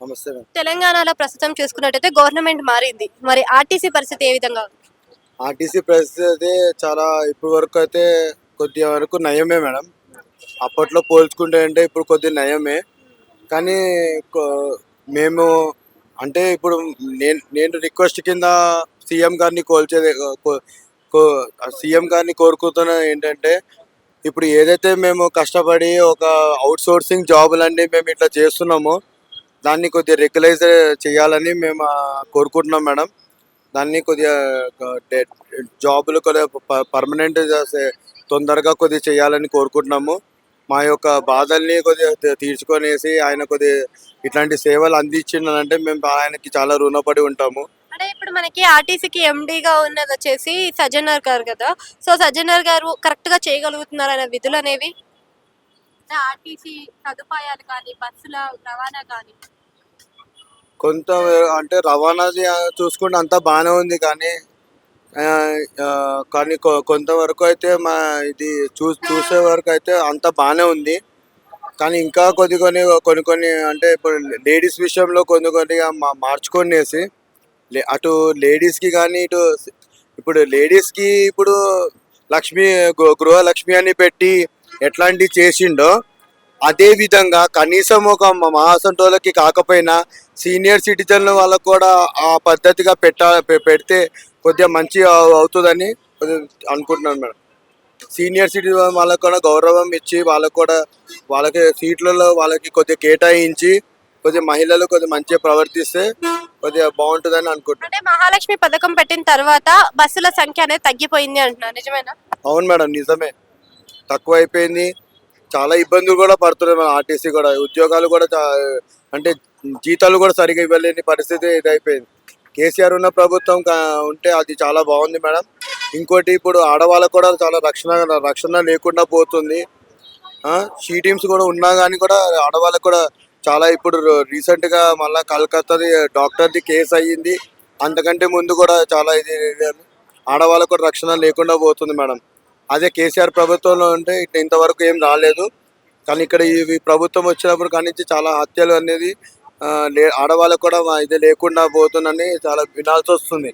నమస్తే మేడం. తెలంగాణలో ప్రస్తుతం చూసుకున్నట్టయితే గవర్నమెంట్ మారింది. మరి ఆర్టీసీ పరిస్థితి ఏ విధంగా ఉంది? ఆర్టీసీ పరిస్థితి అయితే చాలా ఇప్పటి వరకు అయితే కొద్దిగా వరకు నయమే మేడం. అప్పట్లో పోల్చుకుంటే అంటే ఇప్పుడు కొద్దిగా నయమే. కానీ మేము అంటే ఇప్పుడు నేను రిక్వెస్ట్ కింద సీఎం గారిని కోల్చేది సీఎం గారిని కోరుకుంటున్నది ఏంటంటే ఇప్పుడు ఏదైతే మేము కష్టపడి ఒక అవుట్ సోర్సింగ్ జాబులన్నీ మేము ఇట్లా చేస్తున్నామో దాన్ని కొద్దిగా రెగ్యులైజ్ చేయాలని మేము కోరుకుంటున్నాం మేడం. దాన్ని కొద్దిగా జాబులు కొద్దిగా పర్మనెంట్ తొందరగా కొద్దిగా చేయాలని కోరుకుంటున్నాము. మా యొక్క బాధల్ని కొద్దిగా తీర్చుకొనేసి ఆయన కొద్దిగా ఇట్లాంటి సేవలు అందించిందంటే మేము ఆయనకి చాలా రుణపడి ఉంటాము. అంటే ఇప్పుడు మనకి ఆర్టీసీకి ఎండీగా ఉన్నది వచ్చేసి సజ్జనర్ గారు కదా! సో, సజ్జనర్ గారు కరెక్ట్‌గా చేయగలుగుతున్నారా విధులు అనేవి? అంటే ఆర్టీసీ సదుపాయాలు కానీ, బస్సుల రవాణా కానీ. కొంత అంటే రవాణాది చూసుకుంటే అంతా బాగానే ఉంది కానీ కానీ కొంతవరకు అయితే మా ఇది చూసే వరకు అయితే అంతా బాగానే ఉంది. కానీ ఇంకా కొన్ని అంటే ఇప్పుడు లేడీస్ విషయంలో కొద్దిగా మార్చుకొనేసి అటు లేడీస్‌కి కానీ ఇప్పుడు లేడీస్‌కి ఇప్పుడు లక్ష్మి గృహలక్ష్మి అని పెట్టి ఎట్లాంటివి చేసిండో అదే విధంగా కనీసం ఒక మహాసంటోళ్ళకి కాకపోయినా సీనియర్ సిటిజన్ల వాళ్ళకు కూడా ఆ పద్ధతిగా పెడితే కొద్దిగా మంచి అవుతుందని అనుకుంటున్నాను మేడం. సీనియర్ సిటిజన్ వాళ్ళకు కూడా గౌరవం ఇచ్చి వాళ్ళకి సీట్లలో వాళ్ళకి కొద్దిగా కేటాయించి కొద్దిగా మహిళలు కొద్దిగా మంచిగా ప్రవర్తిస్తే కొద్దిగా బాగుంటుందని అనుకుంటున్నాను. అంటే మహాలక్ష్మి పథకం పెట్టిన తర్వాత బస్సుల సంఖ్య అనేది తగ్గిపోయింది అంటున్నారు. నిజమేనా? అవును మేడం, నిజమే. తక్కువైపోయింది. చాలా ఇబ్బందులు కూడా పడుతున్నాయి మన ఆర్టీసీ కూడా. ఉద్యోగాలు కూడా అంటే జీతాలు కూడా సరిగా ఇవ్వలేని పరిస్థితి ఇదైపోయింది. కేసీఆర్ ఉన్న ప్రభుత్వం ఉంటే అది చాలా బాగుంది మేడం. ఇంకోటి ఇప్పుడు ఆడవాళ్ళకు కూడా చాలా రక్షణ లేకుండా పోతుంది. షీ టీమ్స్ కూడా ఉన్నా కానీ కూడా ఆడవాళ్ళకు కూడా చాలా ఇప్పుడు రీసెంట్గా మళ్ళీ కలకత్తాది డాక్టర్ది కేసు అయ్యింది. అంతకంటే ముందు కూడా చాలా ఇది ఆడవాళ్ళకు కూడా రక్షణ లేకుండా పోతుంది మేడం. అదే కేసీఆర్ ప్రభుత్వంలో ఉంటే ఇంతవరకు ఏం రాలేదు. కానీ ఇక్కడ ఈ ప్రభుత్వం వచ్చినప్పుడు కానించి చాలా హత్యలు అనేది ఆడవాళ్ళకు కూడా ఇది లేకుండా పోతుందని చాలా వినాల్సి వస్తుంది.